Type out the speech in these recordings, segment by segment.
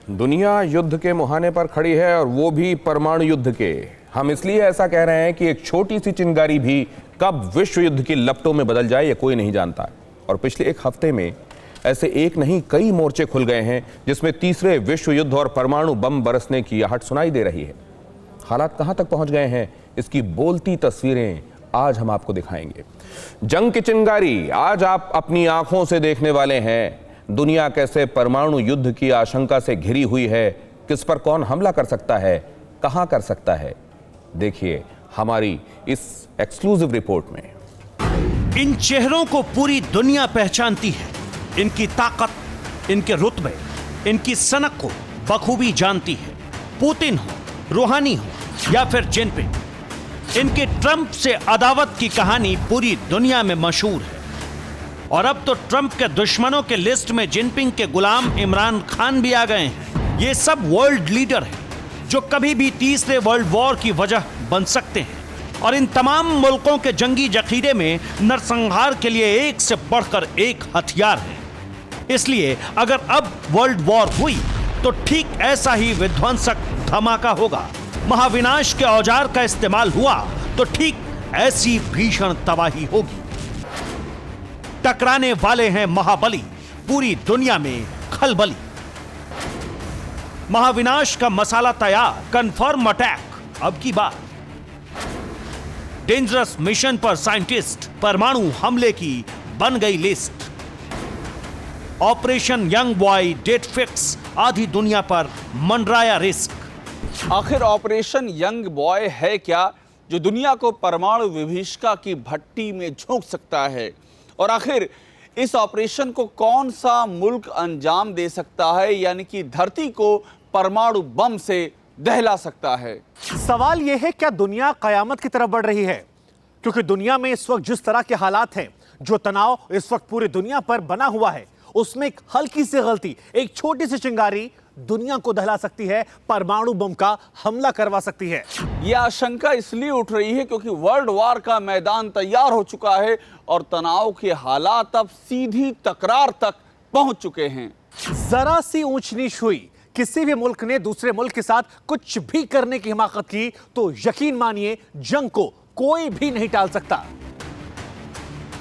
दुनिया युद्ध के मुहाने पर खड़ी है और वो भी परमाणु युद्ध के। हम इसलिए ऐसा कह रहे हैं कि एक छोटी सी चिंगारी भी कब विश्व युद्ध की लपटों में बदल जाए ये कोई नहीं जानता। और पिछले एक हफ्ते में ऐसे एक नहीं कई मोर्चे खुल गए हैं जिसमें तीसरे विश्व युद्ध और परमाणु बम बरसने की आहट सुनाई दे रही है। हालात कहां तक पहुंच गए हैं इसकी बोलती तस्वीरें आज हम आपको दिखाएंगे। जंग की चिंगारी आज आप अपनी आंखों से देखने वाले हैं। दुनिया कैसे परमाणु युद्ध की आशंका से घिरी हुई है, किस पर कौन हमला कर सकता है, कहां कर सकता है, देखिए हमारी इस एक्सक्लूसिव रिपोर्ट में। इन चेहरों को पूरी दुनिया पहचानती है। इनकी ताकत, इनके रुतबे, इनकी सनक को बखूबी जानती है। पुतिन हो, रूहानी हो या फिर जिनपिंग, इनके ट्रंप से अदावत की कहानी पूरी दुनिया में मशहूर है। और अब तो ट्रंप के दुश्मनों के लिस्ट में जिनपिंग के गुलाम इमरान खान भी आ गए हैं। ये सब वर्ल्ड लीडर हैं जो कभी भी तीसरे वर्ल्ड वॉर की वजह बन सकते हैं। और इन तमाम मुल्कों के जंगी जखीरे में नरसंहार के लिए एक से बढ़कर एक हथियार है। इसलिए अगर अब वर्ल्ड वॉर हुई तो ठीक ऐसा ही विध्वंसक धमाका होगा। महाविनाश के औजार का इस्तेमाल हुआ तो ठीक ऐसी भीषण तबाही होगी। टकराने वाले हैं महाबली, पूरी दुनिया में खलबली। महाविनाश का मसाला तैयार, कंफर्म अटैक अब की बात। डेंजरस मिशन पर साइंटिस्ट, परमाणु हमले की बन गई list. Operation young boy date fix, आधी दुनिया पर मंडराया रिस्क। आखिर ऑपरेशन यंग बॉय है क्या जो दुनिया को परमाणु विभीषिका की भट्टी में झोंक सकता है? और आखिर इस ऑपरेशन को कौन सा मुल्क अंजाम दे सकता है, यानी कि धरती को परमाणु बम से दहला सकता है? सवाल यह है, क्या दुनिया कयामत की तरफ बढ़ रही है? क्योंकि दुनिया में इस वक्त जिस तरह के हालात हैं, जो तनाव इस वक्त पूरी दुनिया पर बना हुआ है, उसमें एक हल्की सी गलती, एक छोटी सी चिंगारी दुनिया को दहला सकती है, परमाणु बम का हमला करवा सकती है। यह आशंका इसलिए उठ रही है क्योंकि वर्ल्ड वॉर का मैदान तैयार हो चुका है और तनाव के हालात अब सीधी तकरार तक पहुंच चुके हैं। जरा सी ऊंच नीच हुई, किसी भी मुल्क ने दूसरे मुल्क के साथ कुछ भी करने की हिमाकत की तो यकीन मानिए जंग को कोई भी नहीं टाल सकता।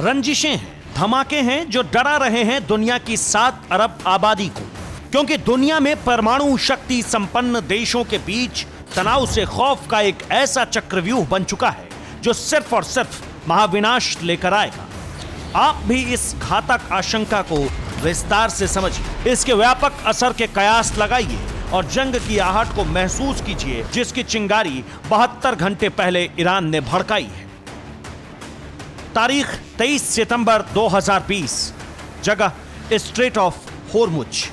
रंजिशें हैं, धमाके हैं जो डरा रहे हैं दुनिया की 7 अरब आबादी को। क्योंकि दुनिया में परमाणु शक्ति संपन्न देशों के बीच तनाव से खौफ का एक ऐसा चक्रव्यूह बन चुका है जो सिर्फ और सिर्फ महाविनाश लेकर आएगा। आप भी इस घातक आशंका को विस्तार से समझिए, इसके व्यापक असर के कयास लगाइए और जंग की आहट को महसूस कीजिए जिसकी चिंगारी 72 घंटे पहले ईरान ने भड़काई है। तारीख 23 सितंबर 2020, जगह स्ट्रेट ऑफ होर्मुज।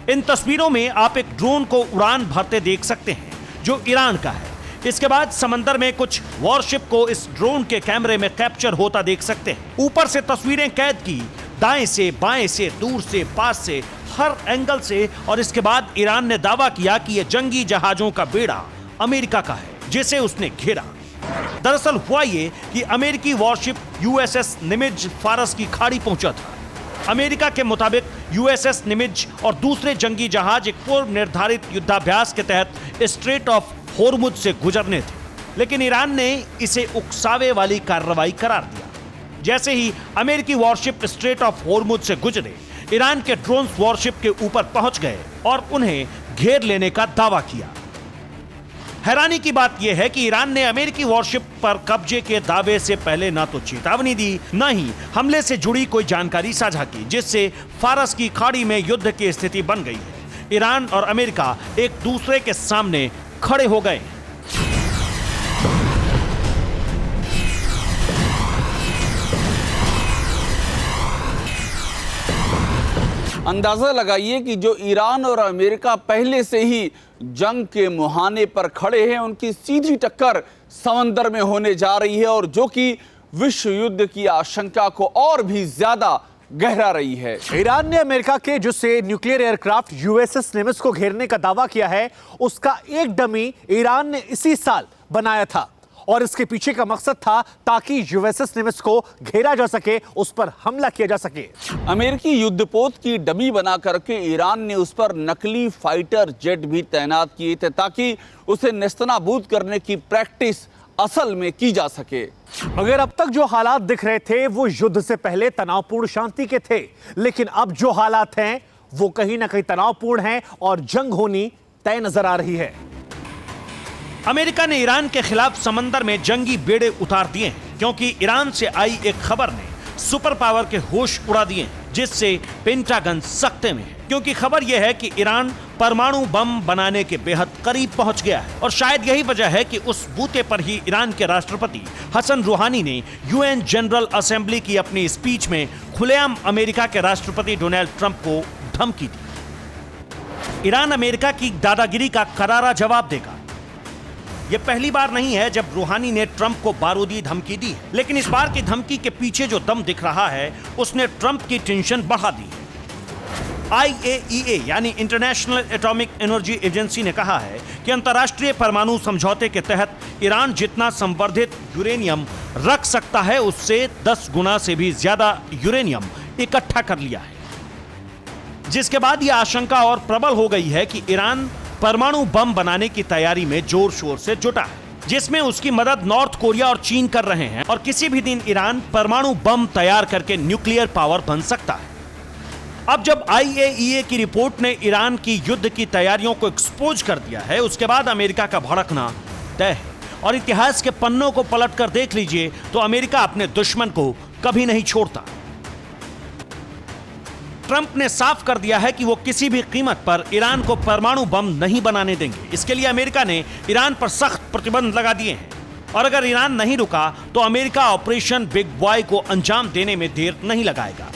इन तस्वीरों में आप एक ड्रोन को उड़ान भरते देख सकते हैं जो ईरान का है। इसके बाद समंदर में कुछ वॉरशिप को इस ड्रोन के कैमरे में कैप्चर होता देख सकते हैं। ऊपर से तस्वीरें कैद की, दाएं से, बाएं से, दूर से, पास से, हर एंगल से। और इसके बाद ईरान ने दावा किया कि यह जंगी जहाजों का बेड़ा अमेरिका का है जिसे उसने घेरा। दरअसल हुआ ये कि अमेरिकी वॉरशिप यूएसएस निमित्ज फारस की खाड़ी पहुंचा था। अमेरिका के मुताबिक यूएसएस निमित्ज और दूसरे जंगी जहाज एक पूर्व निर्धारित युद्धाभ्यास के तहत स्ट्रेट ऑफ होर्मुज से गुजरने थे, लेकिन ईरान ने इसे उकसावे वाली कार्रवाई करार दिया। जैसे ही अमेरिकी वॉरशिप स्ट्रेट ऑफ होर्मुज से गुजरे, ईरान के ड्रोन्स वॉरशिप के ऊपर पहुंच गए और उन्हें घेर लेने का दावा किया। हैरानी की बात यह है कि ईरान ने अमेरिकी वॉरशिप पर कब्जे के दावे से पहले ना तो चेतावनी दी, न ही हमले से जुड़ी कोई जानकारी साझा की, जिससे फारस की खाड़ी में युद्ध की स्थिति बन गई है। ईरान और अमेरिका एक दूसरे के सामने खड़े हो गए। अंदाजा लगाइए कि जो ईरान और अमेरिका पहले से ही जंग के मुहाने पर खड़े हैं, उनकी सीधी टक्कर समंदर में होने जा रही है और जो कि विश्व युद्ध की आशंका को और भी ज्यादा गहरा रही है। ईरान ने अमेरिका के जिससे न्यूक्लियर एयरक्राफ्ट यूएसएस निमित्ज को घेरने का दावा किया है, उसका एक डमी ईरान ने इसी साल बनाया था और इसके पीछे का मकसद था ताकि यूएसएस निमित्स को घेरा जा सके, उस पर हमला किया जा सके। अमेरिकी युद्धपोत की डमी बना करके ईरान ने उस पर नकली फाइटर जेट भी तैनात किए थे ताकि उसे नेस्तनाबूद करने की प्रैक्टिस असल में की जा सके। मगर अब तक जो हालात दिख रहे थे वो युद्ध से पहले तनावपूर्ण शांति के थे, लेकिन अब जो हालात हैं वो कहीं ना कहीं तनावपूर्ण हैं और जंग होनी तय नजर आ रही है। अमेरिका ने ईरान के खिलाफ समंदर में जंगी बेड़े उतार दिए हैं क्योंकि ईरान से आई एक खबर ने सुपर पावर के होश उड़ा दिए हैं, जिससे पेंटागन सख्ते में है क्योंकि खबर यह है कि ईरान परमाणु बम बनाने के बेहद करीब पहुंच गया है। और शायद यही वजह है कि उस बूते पर ही ईरान के राष्ट्रपति हसन रूहानी ने यूएन जनरल असेंबली की अपनी स्पीच में खुलेआम अमेरिका के राष्ट्रपति डोनाल्ड ट्रंप को धमकी दी। ईरान अमेरिका की दादागिरी का करारा जवाब देगा। यह पहली बार नहीं है जब रूहानी ने ट्रंप को बारूदी धमकी दी है, लेकिन इस बार की धमकी के पीछे जो दम दिख रहा है उसने ट्रंप की टेंशन बढ़ा दी है। IAEA यानी इंटरनेशनल एटॉमिक एनर्जी एजेंसी ने कहा है कि अंतर्राष्ट्रीय परमाणु समझौते के तहत ईरान जितना संवर्धित यूरेनियम रख सकता है उससे 10 गुना से भी ज्यादा यूरेनियम इकट्ठा कर लिया है, जिसके बाद यह आशंका और प्रबल हो गई है कि ईरान परमाणु बम बनाने की तैयारी में जोर शोर से जुटा है, जिसमें उसकी मदद नॉर्थ कोरिया और चीन कर रहे हैं और किसी भी दिन ईरान परमाणु बम तैयार करके न्यूक्लियर पावर बन सकता है। अब जब IAEA की रिपोर्ट ने ईरान की युद्ध की तैयारियों को एक्सपोज कर दिया है, उसके बाद अमेरिका का भड़कना तय है। और इतिहास के पन्नों को पलट कर देख लीजिए तो अमेरिका अपने दुश्मन को कभी नहीं छोड़ता। ट्रंप ने साफ कर दिया है कि वो किसी भी कीमत पर ईरान को परमाणु बम नहीं बनाने देंगे। इसके लिए अमेरिका ने ईरान पर सख्त प्रतिबंध लगा दिए हैं और अगर ईरान नहीं रुका तो अमेरिका ऑपरेशन बिग बॉय को अंजाम देने में देर नहीं लगाएगा।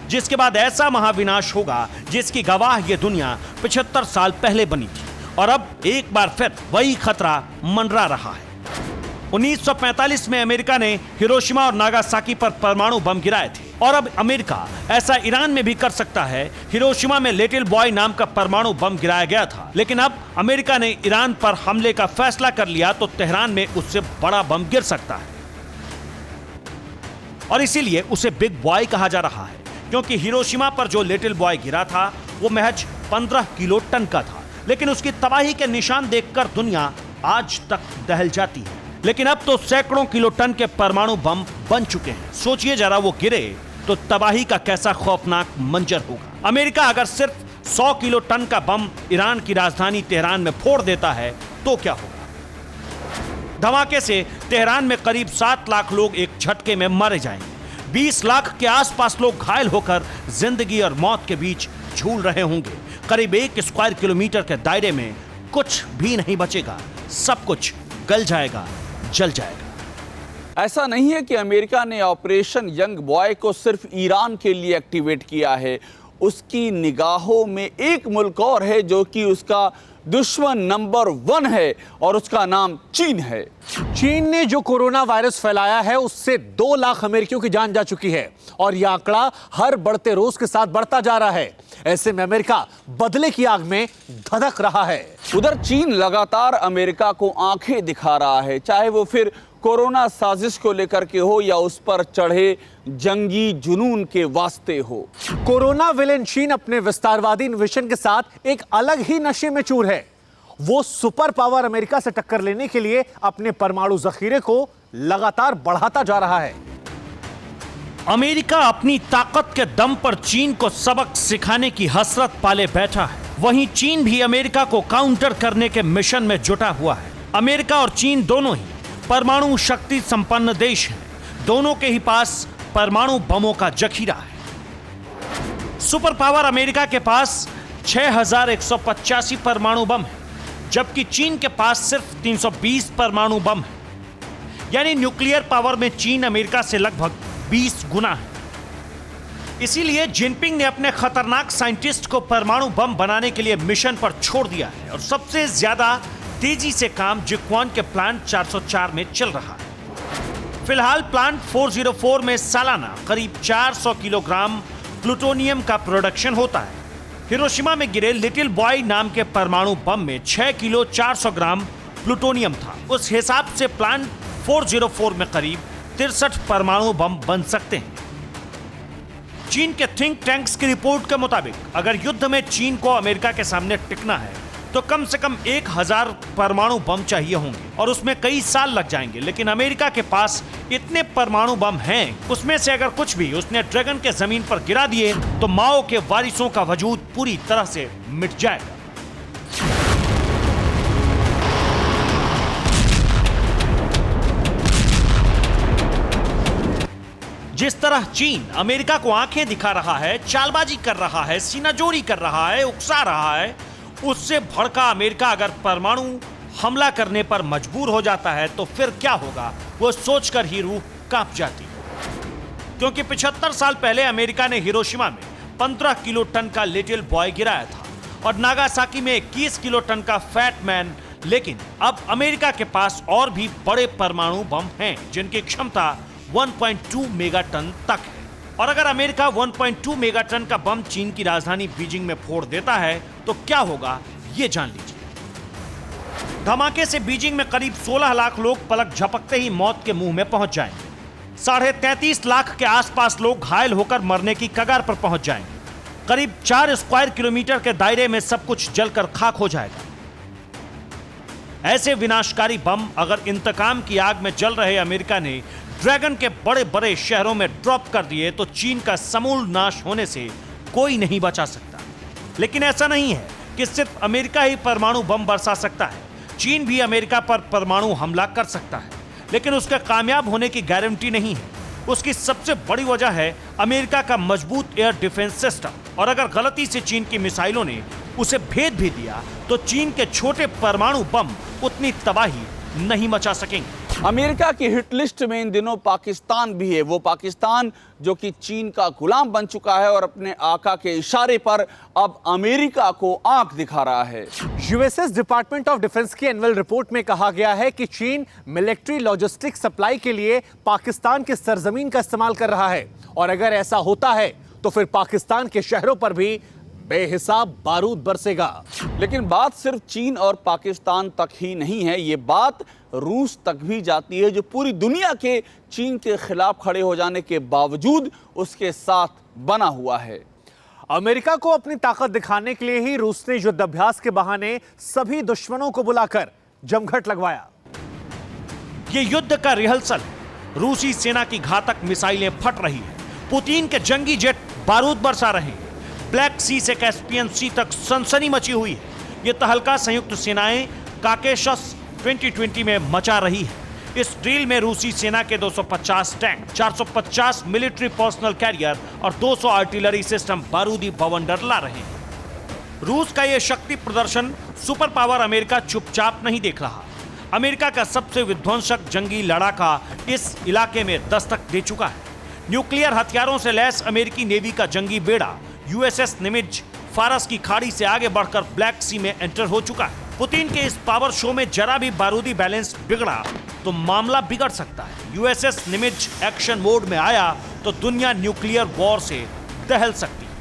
जिसके बाद ऐसा महाविनाश होगा जिसकी गवाह ये दुनिया 75 साल पहले बनी थी और अब एक बार फिर वही खतरा मंडरा रहा है। 1945 में अमेरिका ने हिरोशिमा और नागासाकी पर परमाणु बम गिराए थे और अब अमेरिका ऐसा ईरान में भी कर सकता है। हिरोशिमा में लिटिल बॉय नाम का परमाणु बम गिराया गया था, लेकिन अब अमेरिका ने ईरान पर हमले का फैसला कर लिया तो तेहरान में उससे बड़ा बम गिर सकता है और इसीलिए उसे बिग बॉय कहा जा रहा है, क्योंकि हिरोशिमा पर जो लिटिल बॉय गिरा था वो महज 15 किलो टन का था, लेकिन उसकी तबाही के निशान देखकर दुनिया आज तक दहल जाती है। लेकिन अब तो सैकड़ों किलो टन के परमाणु बम बन चुके हैं। सोचिए जरा वो गिरे तो तबाही का कैसा खौफनाक मंजर होगा। अमेरिका अगर सिर्फ 100 किलो टन का बम ईरान की राजधानी तेहरान में फोड़ देता है तो क्या होगा? धमाके से तेहरान में करीब 7 लाख लोग एक झटके में मारे जाएंगे। 20 लाख के आसपास लोग घायल होकर जिंदगी और मौत के बीच झूल रहे होंगे। करीब 1 स्क्वायर किलोमीटर के दायरे में कुछ भी नहीं बचेगा, सब कुछ गल जाएगा, जल जाएगा। ऐसा नहीं है कि अमेरिका ने ऑपरेशन यंग बॉय को सिर्फ ईरान के लिए एक्टिवेट किया है। उसकी निगाहों में एक मुल्क और है जो कि उसका दुश्मन नंबर 1 है और उसका नाम चीन है। चीन ने जो कोरोना वायरस फैलाया है उससे 2 लाख अमेरिकियों की जान जा चुकी है और यह आंकड़ा हर बढ़ते रोज के साथ बढ़ता जा रहा है। ऐसे में अमेरिका बदले की आग में धधक रहा है। उधर चीन लगातार अमेरिका को आंखें दिखा रहा है, चाहे वो फिर कोरोना साजिश को लेकर के हो या उस पर चढ़े जंगी जुनून के वास्ते हो। कोरोना विलेन चीन अपने विस्तारवादी इन्वेशन के साथ एक अलग ही नशे में चूर है। वो सुपर पावर अमेरिका से टक्कर लेने के लिए अपने परमाणु जखीरे को लगातार बढ़ाता जा रहा है। अमेरिका अपनी ताकत के दम पर चीन को सबक सिखाने की हसरत पाले बैठा है। वहीं चीन भी अमेरिका को काउंटर करने के मिशन में जुटा हुआ है। अमेरिका और चीन दोनों ही परमाणु शक्ति संपन्न देश हैं। दोनों के ही पास परमाणु बमों का जखीरा है। सुपर पावर अमेरिका के पास 6185 परमाणु बम है, जबकि चीन के पास सिर्फ 320 परमाणु बम है। यानी न्यूक्लियर पावर में चीन अमेरिका से लगभग 20 गुना है। इसीलिए जिनपिंग ने अपने खतरनाक साइंटिस्ट को परमाणु बम बनाने के लिए मिशन पर छोड़ दिया है और सबसे ज्यादा तेजी से काम जिक्वान के प्लांट 404 में चल रहा है। फिलहाल प्लांट 404 में सालाना करीब 400 किलोग्राम प्लूटोनियम का प्रोडक्शन होता है। हिरोशिमा में गिरे लिटिल बॉय नाम के परमाणु बम में 6 किलो 400 ग्राम प्लूटोनियम था। उस हिसाब से प्लान 404 में करीब 63 परमाणु बम बन सकते हैं। चीन के थिंक टैंक्स की रिपोर्ट के मुताबिक अगर युद्ध में चीन को अमेरिका के सामने टिकना है तो कम से कम 1000 परमाणु बम चाहिए होंगे और उसमें कई साल लग जाएंगे। लेकिन अमेरिका के पास इतने परमाणु बम हैं, उसमें से अगर कुछ भी उसने ड्रैगन के जमीन पर गिरा दिए तो माओ के वारिसों का वजूद पूरी तरह से मिट जाएगा। जिस तरह चीन अमेरिका को आंखें दिखा रहा है, चालबाजी कर रहा है, सीनाजोरी कर रहा है, उकसा रहा है, उससे भड़का अमेरिका अगर परमाणु हमला करने पर मजबूर हो जाता है तो फिर क्या होगा, वो सोचकर ही रूह कांप जाती है। क्योंकि 75 साल पहले अमेरिका ने हिरोशिमा में 15 किलो टन का लिटिल बॉय गिराया था और नागासाकी में 21 किलो टन का फैट मैन। लेकिन अब अमेरिका के पास और भी बड़े परमाणु बम हैं जिनकी क्षमता 1.2 मेगाटन तक है। और अगर अमेरिका 1.2 मेगाटन का बम चीन की राजधानी बीजिंग में फोड़ देता है तो क्या होगा, ये जान लीजिए। धमाके से बीजिंग में करीब 16 लाख लोग पलक झपकते ही मौत के मुंह में पहुंच जाएंगे। 33.5 लाख के आसपास लोग घायल होकर मरने की कगार पर पहुंच जाएंगे। करीब 4 स्क्वायर किलोमीटर के दायरे में सब कुछ जलकर खाक हो जाएगा। ऐसे विनाशकारी बम अगर इंतकाम की आग में जल रहे अमेरिका ने ड्रैगन के बड़े बड़े शहरों में ड्रॉप कर दिए तो चीन का समूल नाश होने से कोई नहीं बचा सकता। लेकिन ऐसा नहीं है कि सिर्फ अमेरिका ही परमाणु बम बरसा सकता है। चीन भी अमेरिका पर परमाणु हमला कर सकता है, लेकिन उसके कामयाब होने की गारंटी नहीं है। उसकी सबसे बड़ी वजह है अमेरिका का मजबूत एयर डिफेंस सिस्टम। और अगर गलती से चीन की मिसाइलों ने उसे भेद भी दिया तो चीन के छोटे परमाणु बम उतनी तबाही नहीं मचा सकेंगे। अमेरिका की हिट लिस्ट में इन दिनों पाकिस्तान भी है। वो पाकिस्तान जो कि चीन का गुलाम बन चुका है और अपने आका के इशारे पर अब अमेरिका को आंख दिखा रहा है। यूएसएस डिपार्टमेंट ऑफ डिफेंस की एनुअल रिपोर्ट में कहा गया है कि चीन मिलिट्री लॉजिस्टिक सप्लाई के लिए पाकिस्तान के सरजमीन का इस्तेमाल कर रहा है। और अगर ऐसा होता है तो फिर पाकिस्तान के शहरों पर भी बेहिसाब बारूद बरसेगा। लेकिन बात सिर्फ चीन और पाकिस्तान तक ही नहीं है, ये बात रूस तक भी जाती है, जो पूरी दुनिया के चीन के खिलाफ खड़े हो जाने के बावजूद उसके साथ बना हुआ है। अमेरिका को अपनी ताकत दिखाने के लिए ही रूस ने युद्धाभ्यास के बहाने सभी दुश्मनों को बुलाकर जमघट लगवाया। ये युद्ध का रिहर्सल है। रूसी सेना की घातक मिसाइलें फट रही है, पुतिन के जंगी जेट बारूद बरसा रहे हैं, ब्लैक सी से कैस्पियन सी तक सनसनी मची हुई है। ये तहलका संयुक्त सेनाएं काकेशस 2020 में मचा रही है। इस ड्रिल में रूसी सेना के 250 टैंक, 450 मिलिट्री पर्सनल कैरियर और 200 आर्टिलरी सिस्टम बारूदी बवंडर ला रहे हैं। रूस का यह शक्ति प्रदर्शन सुपर पावर अमेरिका चुपचाप नहीं देख रहा। अमेरिका का सबसे विध्वंसक जंगी लड़ाका इस इलाके में दस्तक दे चुका है। न्यूक्लियर हथियारों से लैस अमेरिकी नेवी का जंगी बेड़ा यूएसएस निमित्ज फारस की खाड़ी से आगे बढ़कर ब्लैक सी में एंटर हो चुका है। पुतिन के इस पावर शो में जरा भी बारूदी बैलेंस बिगड़ा तो मामला बिगड़ सकता है। यूएसएस निमित्ज एक्शन मोड में आया तो दुनिया न्यूक्लियर वॉर से दहल सकती है।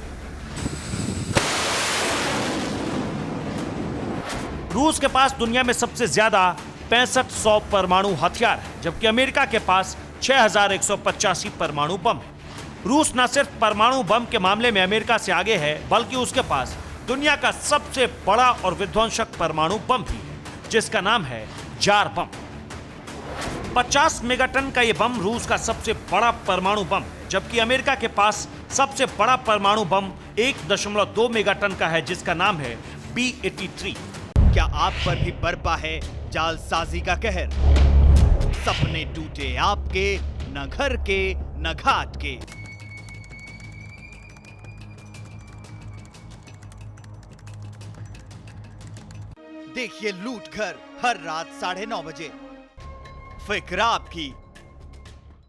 रूस के पास दुनिया में सबसे ज्यादा 6500 परमाणु हथियार है, जबकि अमेरिका के पास 6185 परमाणु बम है। रूस न सिर्फ परमाणु बम के मामले में अमेरिका से आगे है, बल्कि उसके पास दुनिया का सबसे बड़ा और विध्वंसक परमाणु बम भी है, जिसका नाम है जार बम। 50 मेगाटन का यह बम रूस का सबसे बड़ा परमाणु बम है, जबकि अमेरिका के पास सबसे बड़ा परमाणु बम 1.2 मेगाटन का है, जिसका नाम है B-83। क्या आप पर भी बरपा है जालसाजी का कहर? सपने टूटे आपके, न घर के न घाट के। देखिए लूट घर हर रात 9:30 बजे। फिक्र आपकी,